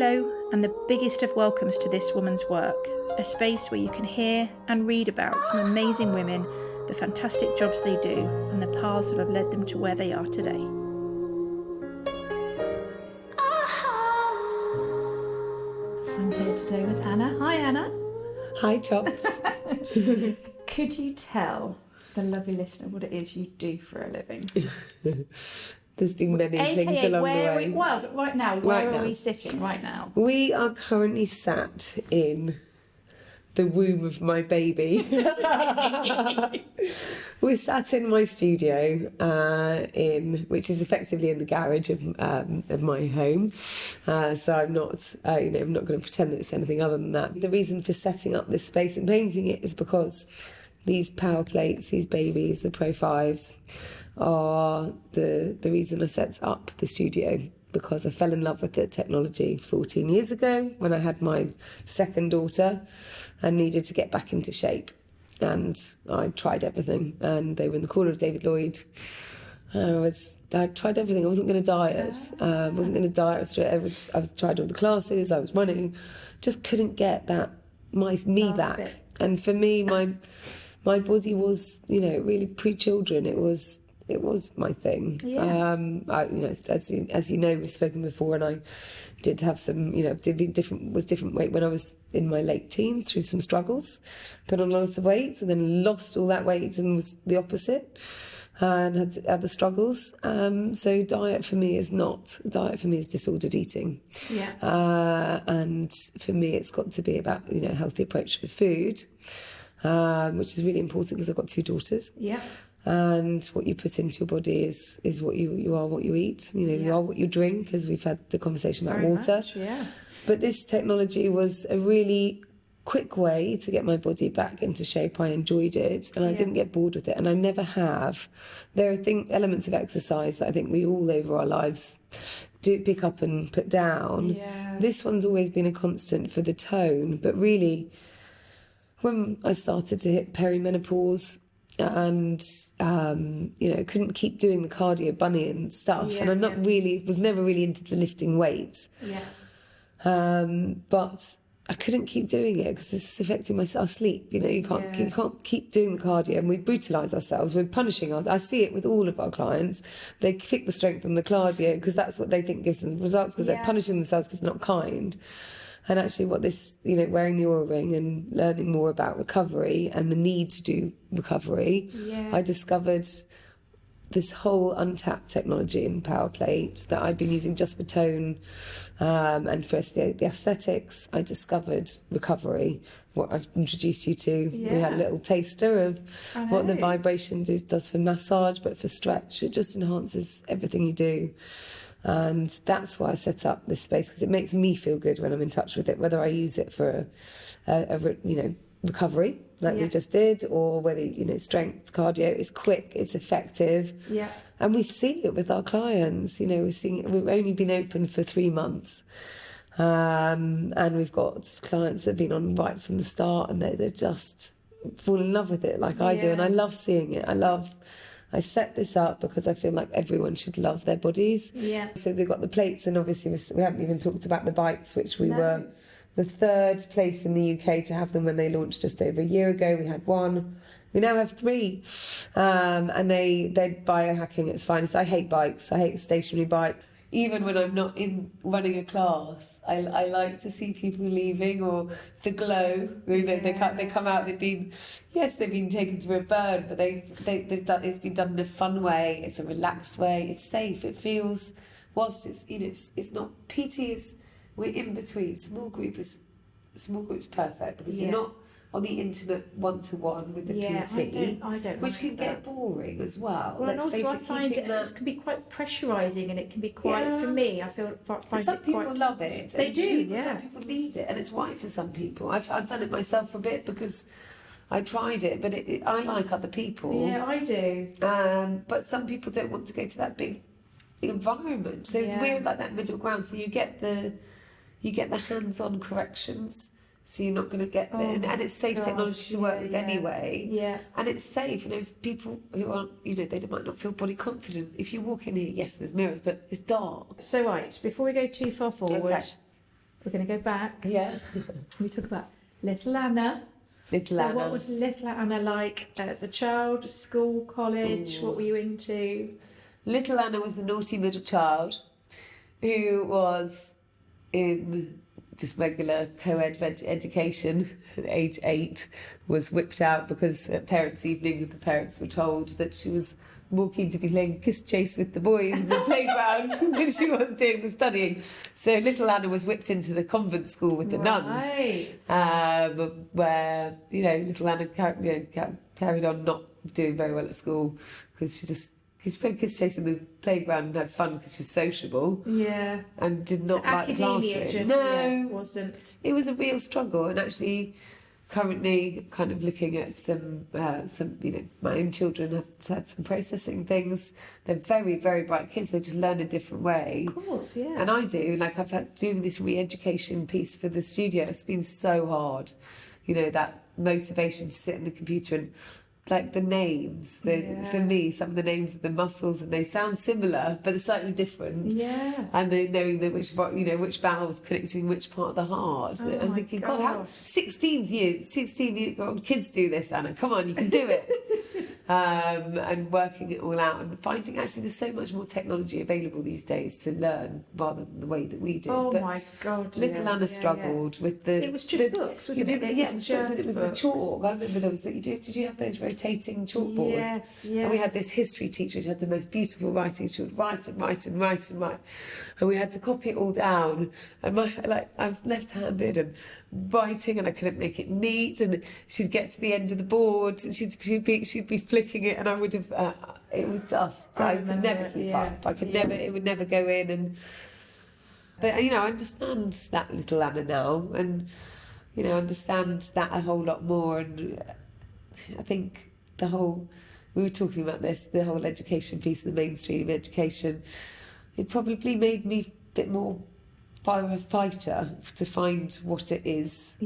Hello, and the biggest of welcomes to This Woman's Work, a space where you can hear and read about some amazing women, the fantastic jobs they do, and the paths that have led them to where they are today. I'm here today with Anna. Hi, Anna. Hi, Tops. Could you tell the lovely listener what it is you do for a living? There's been many things along the way. Right now, where are we sitting right now? We are currently sat in the womb of my baby. We're sat in my studio, which is effectively in the garage of my home. So I'm not, I'm not going to pretend that it's anything other than that. The reason for setting up this space and painting it is because these PowerPlates, these babies, the Pro 5s, are the reason I set up the studio, because I fell in love with the technology 14 years ago when I had my second daughter and needed to get back into shape. And I tried everything, and they were in the corner of David Lloyd. I tried everything. I wasn't going to diet. I tried all the classes. I was running. Just couldn't get me back. And for me, my body was, really pre-children. It was my thing. Yeah. As you know, we've spoken before, and I did have some, different weight when I was in my late teens through some struggles, put on lots of weight, and then lost all that weight and was the opposite, and had other struggles. So diet for me is disordered eating. Yeah. And for me, it's got to be about, a healthy approach for food, which is really important because I've got two daughters. Yeah. And what you put into your body is what you are, what you eat. You are what you drink, as we've had the conversation about Very water. much, yeah. But this technology was a really quick way to get my body back into shape. I enjoyed it, and I didn't get bored with it, and I never have. There are elements of exercise that I think we all over our lives do pick up and put down. Yeah. This one's always been a constant for the tone, but really, when I started to hit perimenopause, and couldn't keep doing the cardio bunny and stuff, and was never really into the lifting weights. But I couldn't keep doing it because this is affecting our sleep. You can't keep doing the cardio, and we brutalise ourselves. We're punishing I see it with all of our clients. They kick the strength from the cardio because that's what they think gives them results, because they're punishing themselves because they're not kind. And actually what this, wearing the Oura Ring and learning more about recovery and the need to do recovery, I discovered this whole untapped technology in PowerPlate that I'd been using just for tone and for the aesthetics. I discovered recovery, what I've introduced you to. Yeah. We had a little taster of what the vibration does for massage, but for stretch, it just enhances everything you do. And that's why I set up this space, because it makes me feel good when I'm in touch with it, whether I use it for recovery like we just did, or whether strength cardio. It's quick, it's effective, and we see it with our clients. We're seeing it. We've only been open for 3 months, and we've got clients that have been on right from the start, and they just fall in love with it like I do, and I love seeing it. I set this up because I feel like everyone should love their bodies. Yeah. So they've got the plates, and obviously we haven't even talked about the bikes, which we were the third place in the UK to have them when they launched just over a year ago. We had one. We now have 3. And they're biohacking at its finest. I hate bikes. I hate a stationary bike. Even when I'm not in running a class, I like to see people leaving, or the glow. They come out. They've been taken to a burn, but they've done. It's been done in a fun way. It's a relaxed way. It's safe. It feels, whilst it's not. PT is, we're in between. Small group's perfect because you're not on the intimate one-to-one with the PT, I don't which can get boring as well. Well, and also I find it can be quite pressurising, and it can be quite, for me, I find some people love it. They do, Some people need it, and it's right for some people. I've done it myself for a bit because I tried it, but I like other people. Yeah, I do. But some people don't want to go to that big environment. So we're like that middle ground. So you get the hands-on corrections. So you're not going to get and it's safe technology to work with anyway. Yeah. And it's safe. If people who aren't, they might not feel body confident. If you walk in here, yes, there's mirrors, but it's dark. So right, before we go too far forward, we're going to go back. Yeah. We talk about little Anna. Little Anna. So what was little Anna like as a child, school, college? Ooh. What were you into? Little Anna was the naughty middle child who was in just regular co-ed education at age 8, was whipped out because at parents' evening the parents were told that she was more keen to be playing kiss chase with the boys in the playground than she was doing the studying. So little Anna was whipped into the convent school with the nuns, where, you know, little Anna carried on not doing very well at school because she played kiss chase in the playground and had fun because she was sociable. Yeah. And did not like the classroom. Wasn't. It was a real struggle, and actually currently kind of looking at some, you know, my own children have had some processing things. They're very, very bright kids. They just learn a different way. Of course, yeah. And I do. Like, I've had doing this re-education piece for the studio. It's been so hard. You know, that motivation to sit in the computer and, like, the names. For me, some of the names of the muscles, and they sound similar, but they're slightly different. Yeah. And they knowing that which bowel's connecting which part of the heart. Oh, I'm thinking, God, how 16-year-old kids do this, Anna? Come on, you can do it. And working it all out and finding actually there's so much more technology available these days to learn rather than the way that we did. Oh, but my God. little Anna struggled with the... It was just books, wasn't it? It was the chalk. I remember there was... Did you have those rotating chalkboards? Yes. And we had this history teacher who had the most beautiful writing. She would write and write and write and write. And we had to copy it all down. And I was left-handed and writing, and I couldn't make it neat. And she'd get to the end of the board and she'd be flicking it, and I would have... it was just... I could never keep up. I could never... It would never go in. And but, you know, I understand that little Anna now, and, you know, understand that a whole lot more. And I think we were talking about this, the whole education piece, the mainstream education, it probably made me a bit more a fighter to find what it is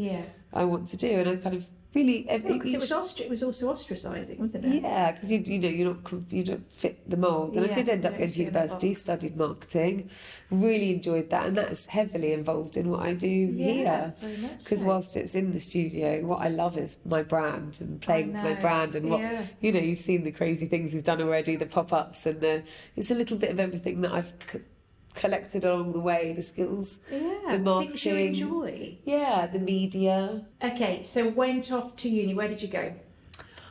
I want to do. And I kind of really... Because it was also ostracising, wasn't it? Yeah, because you don't fit the mould. And I did end up going to university, studied marketing, really enjoyed that, and that's heavily involved in what I do here. Because whilst it's in the studio, what I love is my brand and playing with my brand, and what you know, you've seen the crazy things we've done already, the pop-ups, and it's a little bit of everything that I've collected along the way, the skills, the marketing, things you enjoy. Yeah, the media. Okay, so went off to uni. Where did you go?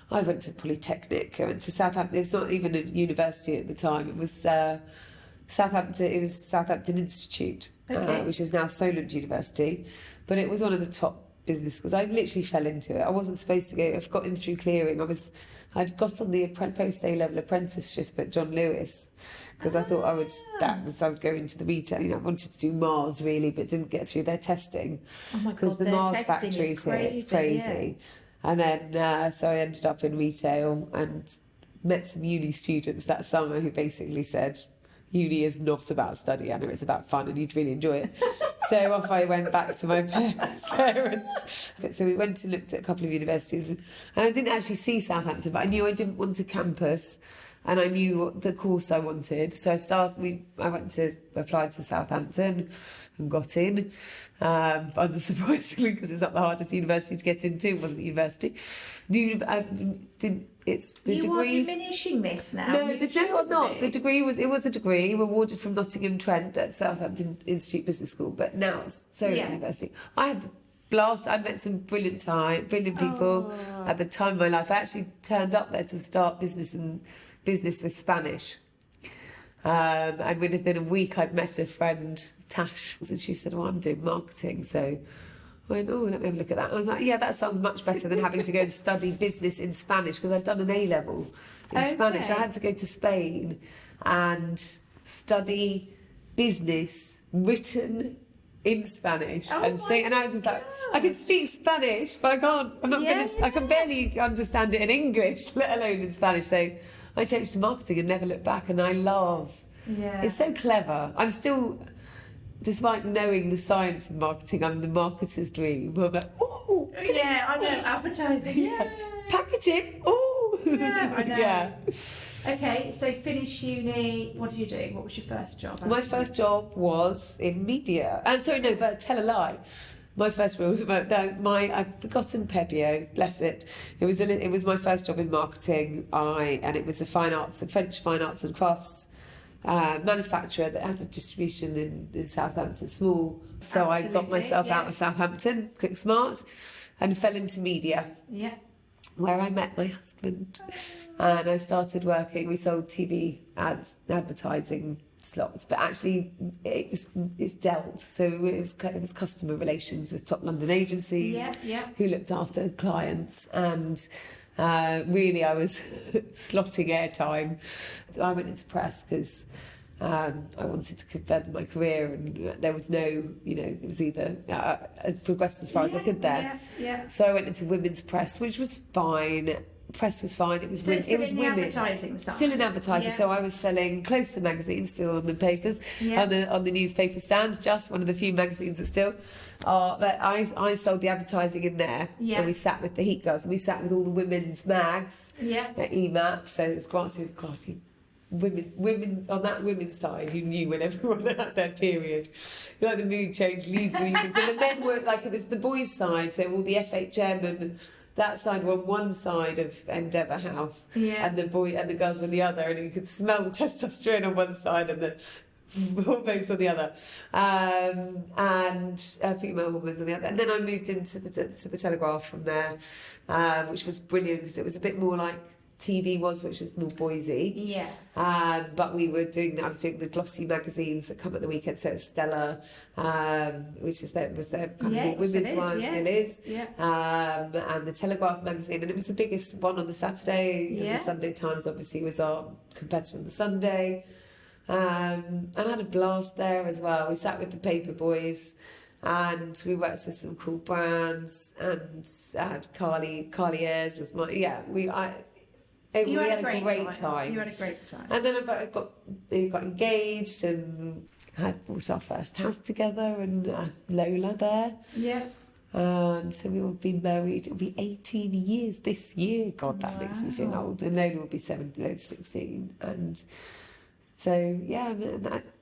I went to Polytechnic. I went to Southampton. It was not even a university at the time. It was Southampton. It was Southampton Institute, which is now Solent University. But it was one of the top business schools. I literally fell into it. I wasn't supposed to go. I've got in through clearing. I'd got on the post A-level apprenticeship at John Lewis, because I thought I would go into the retail. You know, I wanted to do Mars really, but didn't get through their testing. Oh my God, because the Mars factories here, it's crazy. Yeah. And then so I ended up in retail and met some uni students that summer who basically said, uni is not about study, Anna, it's about fun, and you'd really enjoy it. So off I went back to my parents. So we went and looked at a couple of universities, and I didn't actually see Southampton, but I knew I didn't want a campus, and I knew what the course I wanted. So I applied to Southampton and got in, unsurprisingly, because it's not the hardest university to get into. It wasn't a university. It's the degree. You are diminishing this now. No, I'm not. The degree was a degree awarded from Nottingham Trent at Southampton Institute Business School, but now it's Solent University. I had the blast. I met some brilliant people at the time of my life. I actually turned up there to start business with Spanish. And within a week, I'd met a friend, Tash, and she said, "Oh, I'm doing marketing." So I went, "Oh, let me have a look at that." I was like, "Yeah, that sounds much better than having to go and study business in Spanish," because I'd done an A-level in Spanish. I had to go to Spain and study business written in Spanish and I was just like, I can speak Spanish, but I can't. I can barely understand it in English, let alone in Spanish. So I changed to marketing and never looked back, and I love. It's so clever. I'm still. Despite knowing the science of marketing, I'm the marketer's dream. I'm like, ooh! Yeah, I know, advertising. Packaging, ooh! Yeah, I know. Yeah. Okay, so finish uni. What did you do? What was your first job? My first job was in media. But tell a lie. My first real, I've forgotten Pebio, bless it. It was my first job in marketing. And it was a French fine arts and crafts manufacturer that had a distribution in Southampton, small. So I got myself out of Southampton, quick smart, and fell into media. Yeah. Where I met my husband, and I started working. We sold TV ads, advertising slots, but actually it's dealt. So it was customer relations with top London agencies who looked after clients, and really I was slotting airtime. So I went into press because I wanted to further my career, and there was no, it was either I progressed as far as I could there. So I went into women's press, which was fine. Press was fine. It was still it was in women. The advertising side. Still in advertising. So I was selling Closer magazine still on the papers, on the newspaper stands. Just one of the few magazines that still are. But I sold the advertising in there. And we sat with the Heat Girls, and we sat with all the women's mags. At EMAP. So it was great. God, women on that women's side, you knew when everyone had their period. Like the mood change leads meetings, and the men were like, it was the boys' side. So all the F8 chairmen. That side were on one side of Endeavour House, and the girls were on the other, and you could smell the testosterone on one side and the hormones on the other, and female hormones on the other. And then I moved into the Telegraph from there, which was brilliant because it was a bit more like TV was, which is more boysy. Yes. But I was doing the glossy magazines that come at the weekend. So it's Stella, which was their kind of more women's one, still is. And the Telegraph magazine, and it was the biggest one on the Saturday. And the Sunday Times obviously was our competitor on the Sunday. And I had a blast there as well. We sat with the paper boys, and we worked with some cool brands, and I had Carly Ayres was my we had a great time. You had a great time. And then I got engaged and had bought our first house together, and Lola there. So we will be married. It'll be 18 years this year. God, that makes me feel old. And Lola will be 16. And so,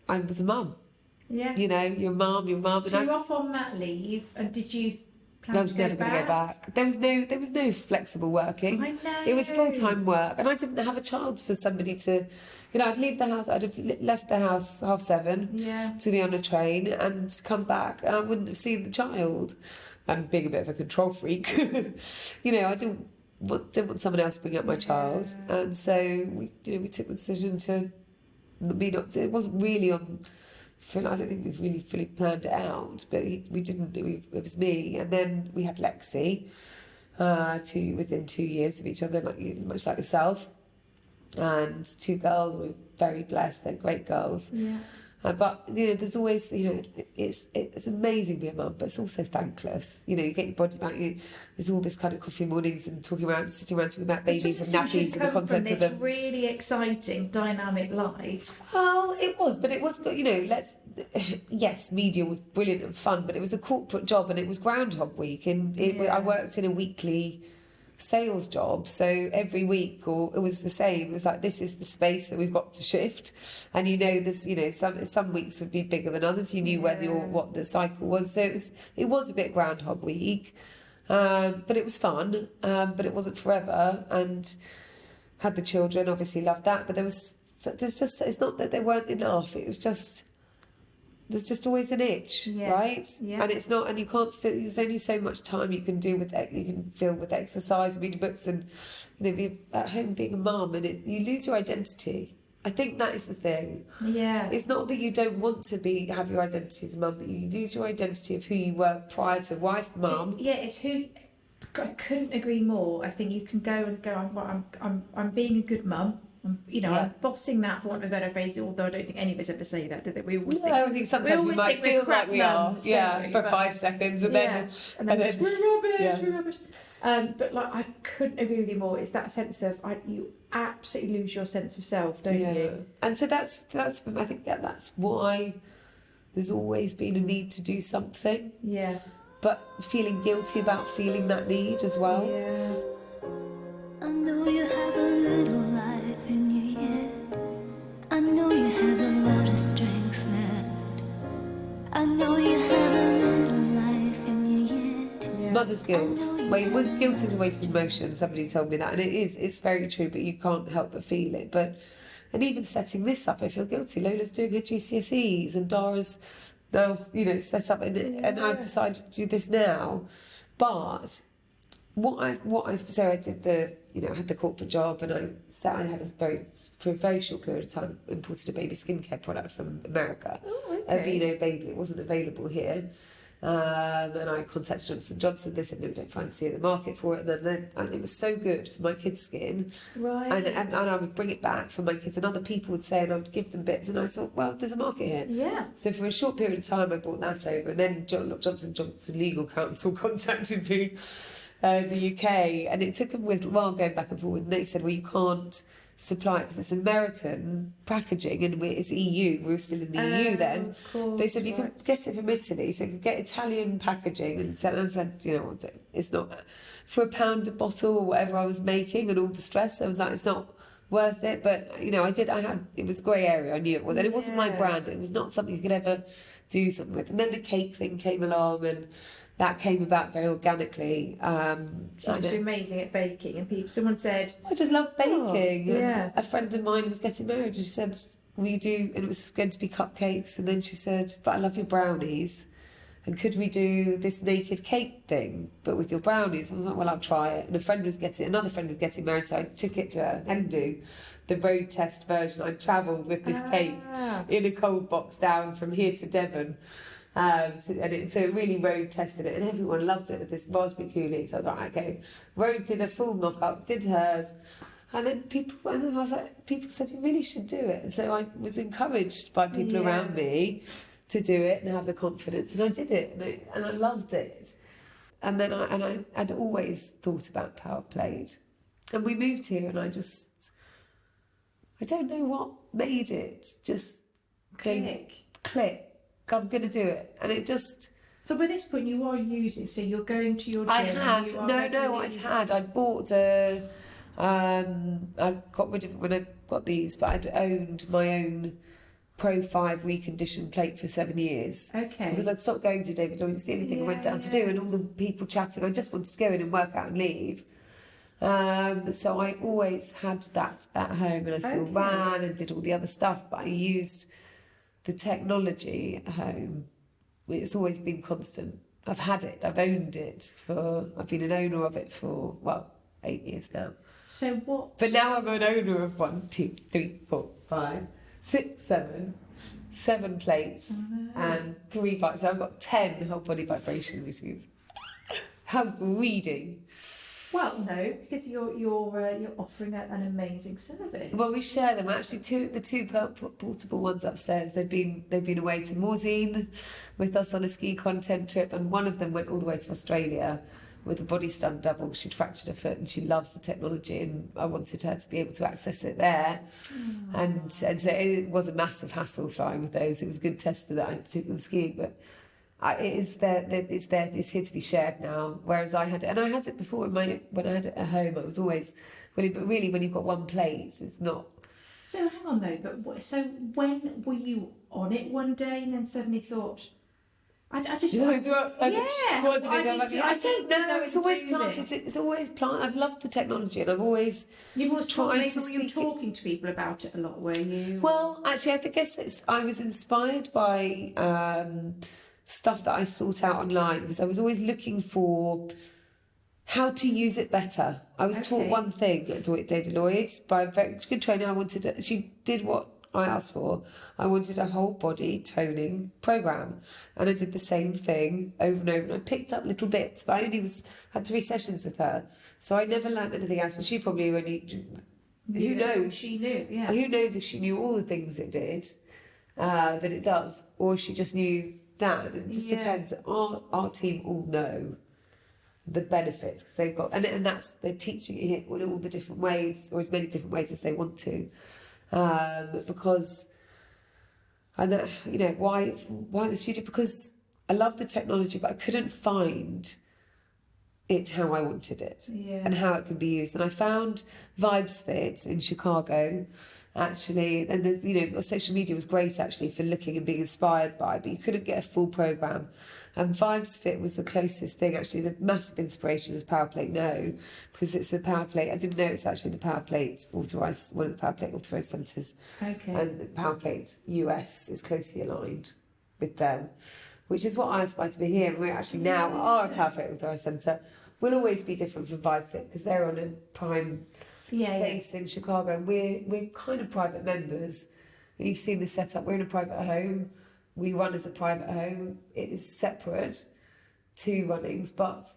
I was a mum. Yeah. You're a mum. So you're off on that leave, and did you... I was never going to go back. There was no flexible working. I know. It was full-time work, and I didn't have a chance for somebody to, I'd leave the house. I'd have left the house 7:30 to be on a train and come back, and I wouldn't have seen the child. And being a bit of a control freak, I didn't want someone else bringing up my child, and so we took the decision to be not. It wasn't really on. I don't think we've really fully planned it out, but we didn't. It was me, and then we had Lexi, within 2 years of each other, much like yourself, and 2 girls. We're very blessed; they're great girls. But there's always, it's amazing being a mum, but it's also thankless. You get your body back. There's all this kind of coffee mornings and sitting around talking about babies and nappies and the contents of them. This really exciting, dynamic life. Well, it was, but it was, yes, media was brilliant and fun, but it was a corporate job, and it was Groundhog Week, and I worked in a weekly sales job, so every week, or it was the same. It was like, this is the space that we've got to shift, and there's some weeks would be bigger than others. You knew what the cycle was, so it was a bit Groundhog Week, but it was fun, but it wasn't forever. And had the children, obviously loved that, but it's not that there weren't enough. It was just. There's just always an itch, right? And it's not, and you can't feel. There's only so much time you can do you can fill with exercise, reading books, and be at home being a mum, and you lose your identity. I think that is the thing. It's not that you don't want to have your identity as a mum, but you lose your identity of who you were prior to wife, mum. It's who. I couldn't agree more. I think you can go. I'm being a good mum. I'm bossing that, for want of a better phrase, although I don't think any of us ever say that, do they? We always think... I think sometimes we might feel like we are, for 5 seconds, and then we're rubbish. But I couldn't agree with you more. It's that sense of, you absolutely lose your sense of self, don't you? And so that's I think that's why there's always been a need to do something. But feeling guilty about feeling that need as well. I know you have a little life in you yet. I know you have a lot of strength left. I know you have a little life in you yet. Yeah. Mother's guilt. Guilt is a wasted emotion. Somebody told me that, and it's very true, but you can't help but feel it. And even setting this up, I feel guilty. Lola's doing her GCSEs and Dara's now, set up, and I've decided to do this now. But so I did I had the corporate job, and I had for a very short period of time, imported a baby skincare product from America. Oh, okay. A Vino baby. It wasn't available here. And I contacted Johnson & Johnson. They said, no, we don't fancy the market for it. And it was so good for my kids' skin. Right. And I would bring it back for my kids, and other people would say, and I would give them bits. And I thought, well, there's a market here. Yeah. So for a short period of time, I brought that over. And then Johnson & Johnson Legal Counsel contacted me in the UK. And it took them a while going back and forward. And they said, well, you can't supply it because it's American packaging and it's EU. We were still in the EU then. Of course, they said you can get it from Italy, so you could get Italian packaging. And I said, you know what, it's not for £1 a bottle or whatever I was making and all the stress. I was like, it's not worth it. But it was a grey area. I knew it was, and it wasn't my brand. It was not something you could ever do something with. And then the cake thing came along, and that came about very organically. She was amazing at baking, and someone said, I just love baking. Oh, yeah. And a friend of mine was getting married, and she said, will you do, and it was going to be cupcakes, and then she said, but I love your brownies, and could we do this naked cake thing, but with your brownies? I was like, well, I'll try it. And another friend was getting married, so I took it to her and do the road test version. I travelled with this cake in a cold box down from here to Devon. So it really road tested it, and everyone loved it with this raspberry coulis. So I was like, okay, road did a full mock-up, did hers, and then people said you really should do it. And so I was encouraged by people around me to do it and have the confidence, and I did it, and I loved it. And then I'd always thought about PowerPlate, and we moved here, and I don't know what made it just click. I'm going to do it. And it just... So by this point you are using, so you're going to your gym. I'd bought I got rid of it when I got these, but I'd owned my own Pro 5 reconditioned plate for 7 years. Okay. Because I'd stopped going to David Lloyd's. It's the only thing I went down to do, and all the people chatting, I just wanted to go in and work out and leave. So I always had that at home, and I still ran and did all the other stuff, but I used the technology at home. It's always been constant. I've had it, I've owned it I've been an owner of it for 8 years now. So what? But now I'm an owner of 1, 2, 3, 4, 5, 6, 7 plates and 3 bikes. So I've got 10 whole body vibration routines. How greedy. Well, no, because you're offering an amazing service. Well, we share them. Actually, the two portable ones upstairs. They've been away to Morzine with us on a ski content trip, and one of them went all the way to Australia with a body stunt double. She'd fractured her foot, and she loves the technology, and I wanted her to be able to access it there. And so it was a massive hassle flying with those. It was a good test that I took them skiing, but. It's here to be shared now. Whereas I had it before when I had it at home. I was always but really when you've got one plate, it's not. So hang on though, but so when were you on it one day and then suddenly thought, I don't know. It's always planted. It's always planted. I've loved the technology, and I've always. You've always tried to. Were you talking to people about it a lot? Were you? Well, actually, I guess I was inspired by. Stuff that I sought out online, because I was always looking for how to use it better. I was taught one thing at David Lloyd's by a very good trainer. She did what I asked for. I wanted a whole body toning program, and I did the same thing over and over. And I picked up little bits, but I only had 3 sessions with her, so I never learned anything else. And she probably only who knows? She knew, yeah. Who knows if she knew all the things it did, that it does, or if she just knew. That it just depends. Our team all know the benefits because they've got and they're teaching it in all the different ways, or as many different ways as they want to, because and that, why the studio, because I love the technology, but I couldn't find it how I wanted it and how it could be used. And I found Vibes Fit in Chicago, actually, and the, you know, social media was great actually for looking and being inspired by, but you couldn't get a full program. And Vibes Fit was the closest thing. Actually, the massive inspiration was PowerPlate No, because it's the PowerPlate. I didn't know it's actually the PowerPlate authorised, one of the PowerPlate authorised centres. Okay. And the PowerPlate US is closely aligned with them, which is what I aspire to be here. And we're actually now are a PowerPlate authorised centre. We'll always be different from Vibe Fit because they're on a prime space in Chicago. We're kind of private members. You've seen the setup. We're in a private home. We run as a private home. It is separate to runnings, but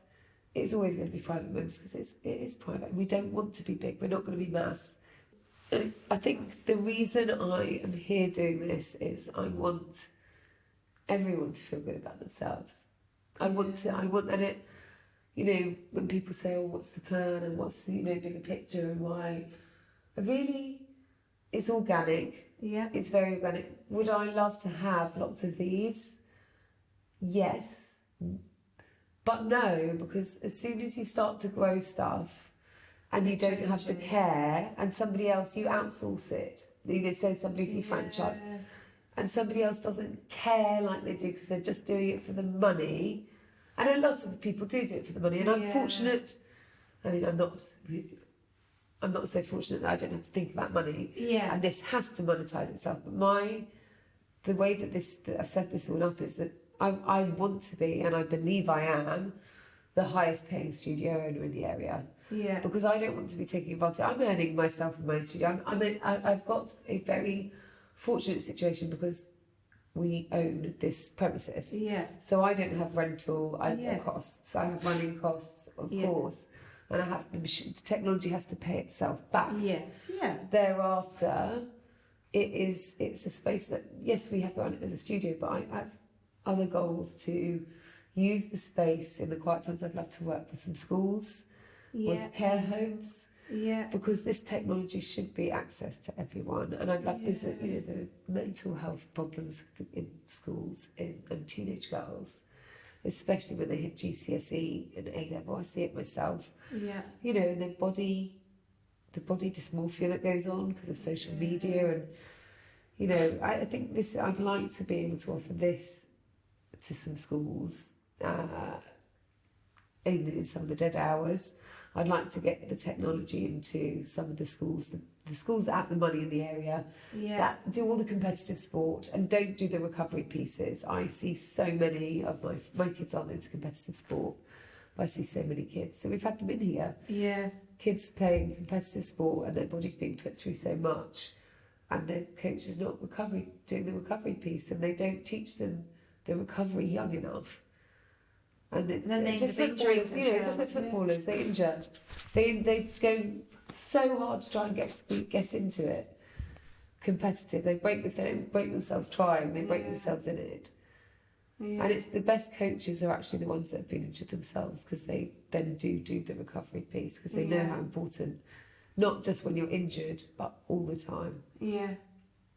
it's always going to be private members because it is private. We don't want to be big. We're not going to be mass. And I think the reason I am here doing this is I want everyone to feel good about themselves. I want, and it, you know, when people say, oh, what's the plan and what's the, you know, bigger picture and why, it's organic. Yeah. It's very organic. Would I love to have lots of these? Yes. But no, because as soon as you start to grow stuff and you don't have the care and somebody else, you outsource it. You know, say somebody for your franchise and somebody else doesn't care like they do because they're just doing it for the money. And a lot of people do it for the money, and I'm fortunate. I mean, I'm not so fortunate that I don't have to think about money. Yeah. And this has to monetize itself. But the way that I've set this all up is that I want to be, and I believe I am, the highest paying studio owner in the area. Yeah. Because I don't want to be taking advantage. I'm earning myself in my own studio. I've got a very fortunate situation because we own this premises. Yeah. So I don't have rental costs. I have running costs, of course. And I have the technology has to pay itself back. Yes. Yeah. Thereafter, it's a space that, yes, we have run it as a studio, but I have other goals to use the space in the quiet times. I'd love to work with some schools, with care homes. Yeah. Because this technology should be access to everyone, and I'd love this. You know, the mental health problems in schools and teenage girls, especially when they hit GCSE and A level. I see it myself. Yeah. You know, and the body dysmorphia that goes on because of social media, and you know, I think this. I'd like to be able to offer this to some schools. In some of the dead hours. I'd like to get the technology into some of the schools that have the money in the area, that do all the competitive sport and don't do the recovery pieces. I see so many of my kids aren't into competitive sport, but I see so many kids. So we've had them in here. Yeah. Kids playing competitive sport and their body's being put through so much, and the coach is not doing the recovery piece, and they don't teach them the recovery young enough. And then they the footballers, you know, the footballers, they injure. They go so hard to try and get into it. Competitive. If they don't break themselves trying, they break themselves in it. Yeah. And it's the best coaches are actually the ones that have been injured themselves, because they then do the recovery piece, because they know how important, not just when you're injured, but all the time. Yeah.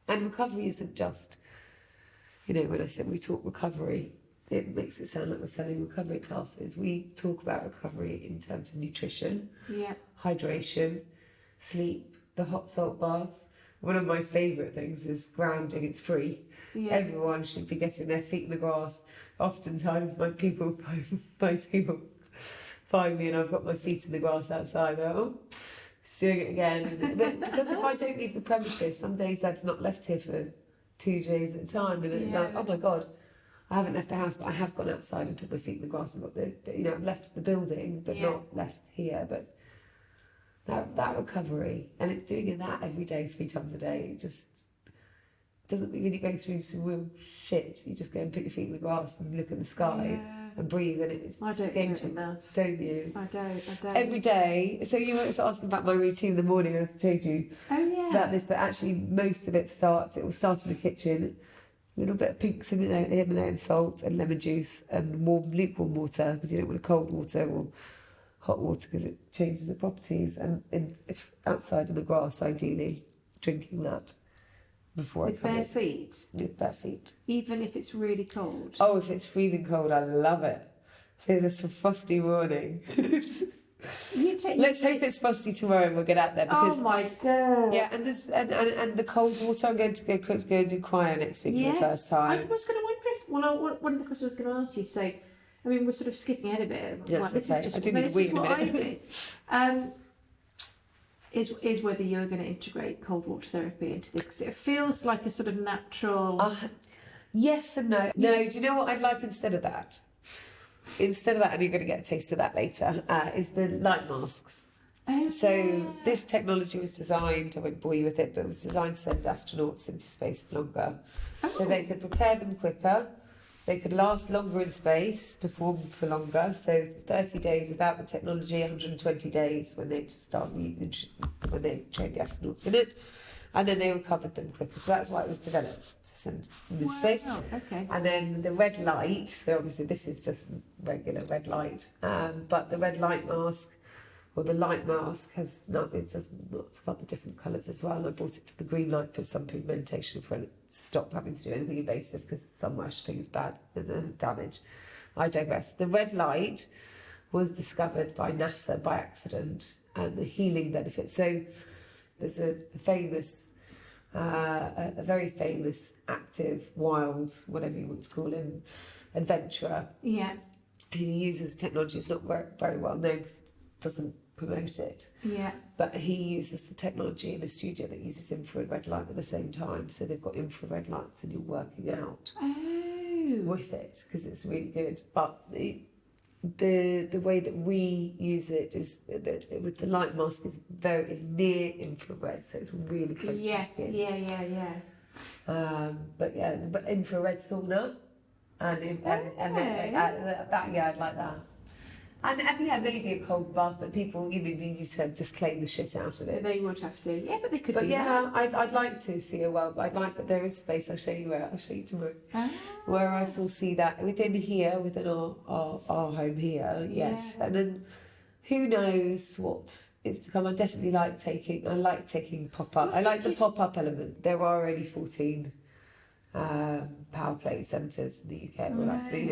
And recovery isn't just, you know, when we talk recovery, it makes it sound like we're selling recovery classes. We talk about recovery in terms of nutrition, hydration, sleep, the hot salt baths. One of my favourite things is grounding. It's free. Yeah. Everyone should be getting their feet in the grass. Oftentimes my people find me and I've got my feet in the grass outside. Doing it again. But because if I don't leave the premises, some days I've not left here for 2 days at a time, and it's like, oh my God, I haven't left the house, but I have gone outside and put my feet in the grass and got I've left the building, but not left here. But that recovery, and it's doing that every day, 3 times a day, it just doesn't mean you go through some real shit. You just go and put your feet in the grass and look at the sky and breathe, and it's I don't game do it enough. Don't you? I don't. Every day. So you were asking about my routine in the morning, and I told you about this, but actually most of it will start in the kitchen. A little bit of pink Himalayan salt and lemon juice and lukewarm water, because you don't want cold water or hot water because it changes the properties. And if outside in the grass, ideally, drinking that before I come in. With bare feet? With bare feet. Even if it's really cold? Oh, if it's freezing cold, I love it. It's a frosty morning. You Let's hope it's frosty tomorrow and we'll get out there. Because, oh my God. yeah, and this and the cold water. I'm going to go quick to go and do cryo next week for the first time. I was going to wonder if one of the questions I was going to ask you. So, I mean, we're sort of skipping ahead a bit. Yes, Right, this okay. is just I do need this a wee is in a what I minute. do. Is whether you're going to integrate cold water therapy into this, because it feels like a sort of natural. Yes and no. No, do you know what I'd like instead of that? Instead of that, and you're going to get a taste of that later, is the light masks. Oh, So yeah. this technology was designed, I won't bore you with it, but it was designed to send astronauts into space for longer. So they could prepare them quicker, they could last longer in space, perform for longer. So 30 days without the technology, 120 days when they when they trained the astronauts in it. And then they recovered them quicker. So that's why it was developed, to send them in space. Okay. And then the red light, so obviously this is just regular red light, but the red light mask, or the light mask, has lots of other different colours as well. And I bought it for the green light for some pigmentation, for it to stop having to do anything invasive, because sun worshipping is bad and damage. I digress. The red light was discovered by NASA by accident, and the healing benefits. So there's a very famous, active, wild, whatever you want to call him, adventurer. Yeah. Who uses technology. It's not very well known because it doesn't promote it. Yeah. But he uses the technology in a studio that uses infrared red light at the same time. So they've got infrared lights and you're working out with it, because it's really good. But the way that we use it is with the light mask is near infrared, so it's really close to the skin. But infrared sauna and I'd like that. And yeah, maybe a cold bath, but people, need to just clean the shit out of it. They would have to. Yeah, but they could. But do yeah, that. I'd like to see a well. I'd like that there is space. I'll show you where. I'll show you tomorrow. Where I foresee that within our home here. Yes, and then who knows what is to come. I definitely like taking pop up. I like the pop up element. There are only 14 PowerPlate centres in the UK.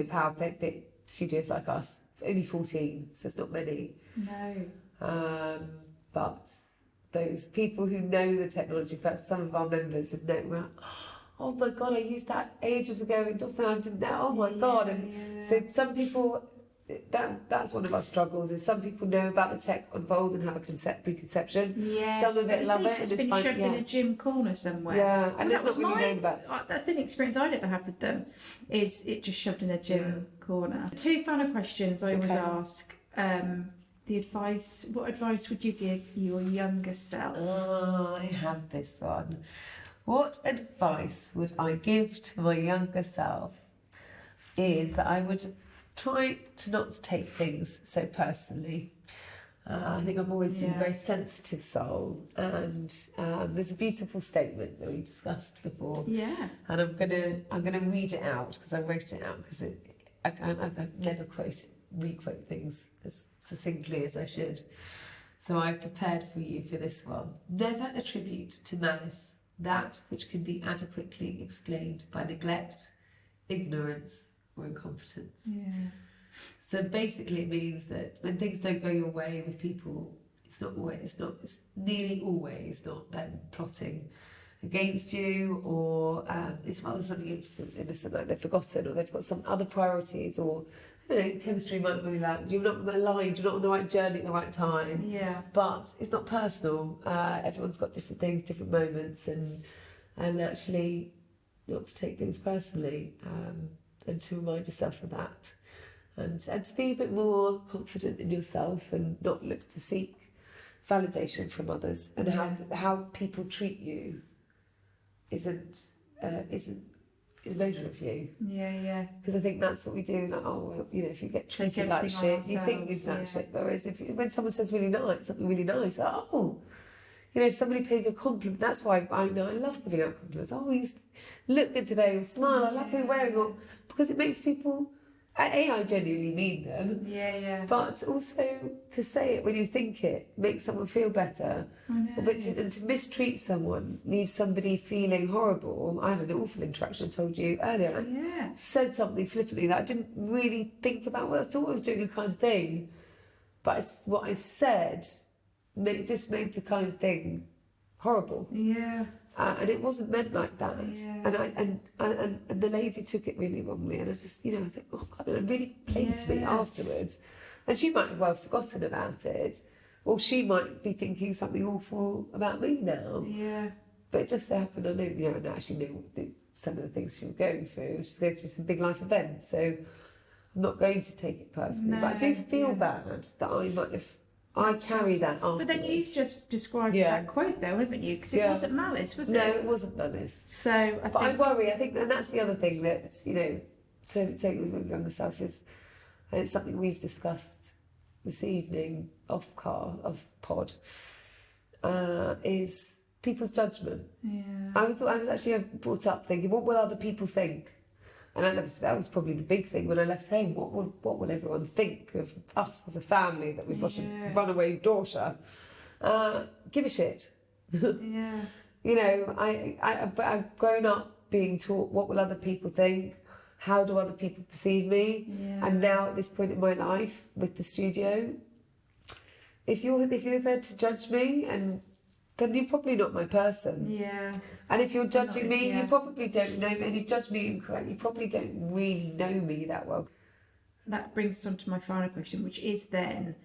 PowerPlate big studios like us. Only 14, so it's not many. No. But those people who know the technology first, some of our members have known, we're like, oh my God, I used that ages ago and I didn't know, oh my God. And so some people, that's one of our struggles, is some people know about the tech involved and have a preconception. Yes. Some of it love it. It's been shoved in a gym corner somewhere. Yeah, and that that's was not really known about. That's the experience I never had with them, is it just shoved in a gym corner. 2 final questions I always ask. What advice would you give your younger self? Oh, I have this one. What advice would I give to my younger self is that I would try to not take things so personally. I think I've always been a very sensitive soul, and there's a beautiful statement that we discussed before. Yeah. And I'm gonna read it out, because I wrote it out, because I never re-quote things as succinctly as I should. So I've prepared for you for this one. Never attribute to malice that which can be adequately explained by neglect, ignorance, or incompetence. Yeah. So basically it means that when things don't go your way with people, it's nearly always not them plotting against you, or it's rather something innocent, like they've forgotten, or they've got some other priorities, or chemistry might be like, you're not aligned, you're not on the right journey at the right time. Yeah. But it's not personal. Everyone's got different things, different moments, and actually not to take things personally, and to remind yourself of that, and to be a bit more confident in yourself, and not look to seek validation from others, and how people treat you isn't a measure of you. Yeah. Because I think that's what we do. Like, if you get treated like shit, you think you're like shit. Whereas when someone says something really nice, if somebody pays you a compliment, that's why I love giving out compliments. Oh, you look good today, smile, I love what you're wearing, because it makes people I genuinely mean them. Yeah. But also to say it when you think it makes someone feel better. I know. But to mistreat someone leaves somebody feeling horrible. I had an awful interaction, I told you earlier. I said something flippantly that I didn't really think about. Well, I thought I was doing a kind thing, but what I said just made the kind thing horrible. Yeah. And it wasn't meant like that. Yeah. And the lady took it really wrongly, and I just, I think, oh God, and it really plagued me afterwards. And she might have well forgotten about it, or she might be thinking something awful about me now. Yeah. But it just so happened, I know, I actually knew some of the things she was going through. She's going through some big life events, so I'm not going to take it personally. But I do feel bad that I might have. I carry that afterwards. But then you've just described that quote though, haven't you? Because it wasn't malice, was it? No, it wasn't malice. So I worry, and that's the other thing that, to take with my younger self is, and it's something we've discussed this evening off pod, is people's judgment. Yeah. I was actually brought up thinking, what will other people think? And that was probably the big thing when I left home. What will everyone think of us as a family, that we've got a runaway daughter? Give a shit. Yeah. I've grown up being taught, what will other people think? How do other people perceive me? Yeah. And now at this point in my life with the studio, if you're there to judge me, then you're probably not my person. Yeah. And if you're judging me, you probably don't know me, and you judge me incorrectly, you probably don't really know me that well. That brings us on to my final question, which is then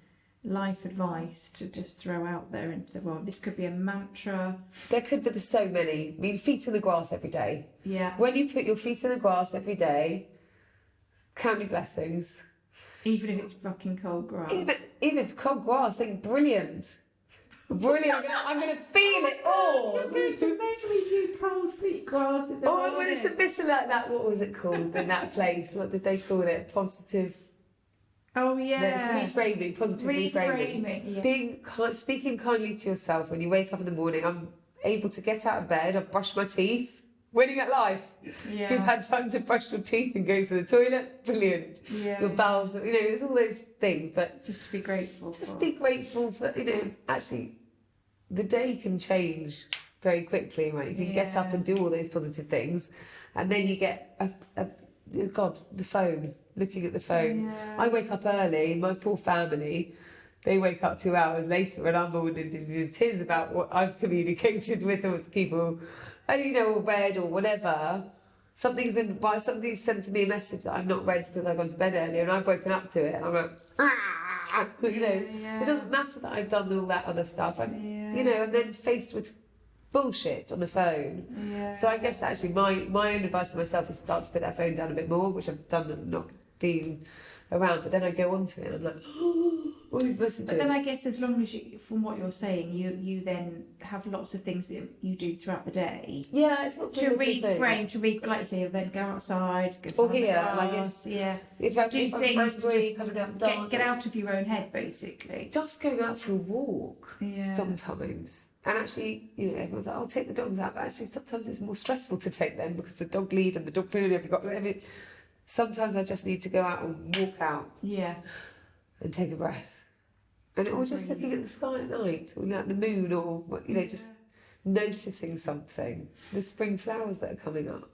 life advice to just throw out there into the world. This could be a mantra. There's so many. I mean, feet in the grass every day. Yeah. When you put your feet in the grass every day, count your blessings. Even if it's fucking cold grass. Even if it's cold grass, think brilliant. Brilliant. I'm going to feel it all. You're going to make me do cold feet grass in the morning. Well, it's a bit like that. What was it called in that place? What did they call it? Positive. Oh yeah. No, it's reframing. Positive reframing. Yeah. Speaking kindly to yourself when you wake up in the morning. I'm able to get out of bed. I've brushed my teeth. Winning at life. Yeah. If you've had time to brush your teeth and go to the toilet, brilliant. Yeah. Your bowels, it's all those things. But just to be grateful. Be grateful for, actually, the day can change very quickly, right? If you get up and do all those positive things, and then you get the phone, looking at the phone. Yeah. I wake up early, my poor family, they wake up 2 hours later, and I'm all in tears about what I've communicated with people, or read or whatever. Somebody's sent to me a message that I've not read because I've gone to bed earlier, and I've woken up to it, and I'm like, it doesn't matter that I've done all that other stuff. And then faced with bullshit on the phone. Yeah. So I guess actually my own advice to myself is start to put that phone down a bit more, which I've done not being around, but then I go onto it and I'm like, all these messages. But then I guess as long as you, from what you're saying, you then have lots of things that you do throughout the day. Yeah, it's not to reframe, like you say, then go outside, go or here, grass, if do things to get out of your own head, basically. Just going out for a walk sometimes. And actually, everyone's like, I'll take the dogs out, but actually sometimes it's more stressful to take them because the dog lead and the dog food, sometimes I just need to go out and walk out. Yeah. And take a breath. Or just looking at the sky at night, or at the moon, or just noticing something. The spring flowers that are coming up.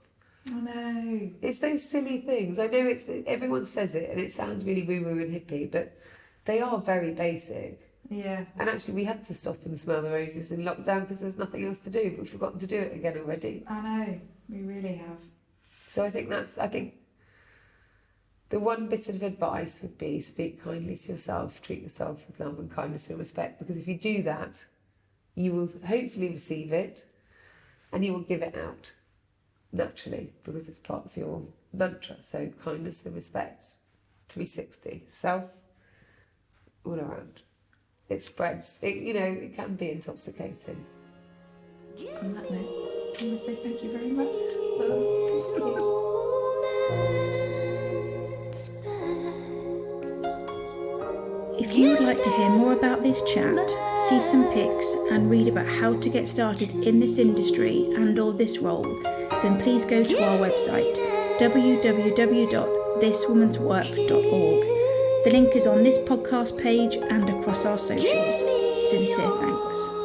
I know. It's those silly things. I know everyone says it and it sounds really woo-woo and hippie, but they are very basic. Yeah. And actually we had to stop and smell the roses in lockdown because there's nothing else to do, but we've forgotten to do it again already. I know. We really have. So I think the one bit of advice would be speak kindly to yourself, treat yourself with love and kindness and respect, because if you do that, you will hopefully receive it and you will give it out naturally because it's part of your mantra. So kindness and respect, 360, self, all around. It spreads. It can be intoxicating. On that note, I want to say thank you very much. If you would like to hear more about this chat, see some pics and read about how to get started in this industry and or this role, then please go to our website www.motherhood.co.uk. thiswomanswork.org. The link is on this podcast page and across our socials. Sincere thanks.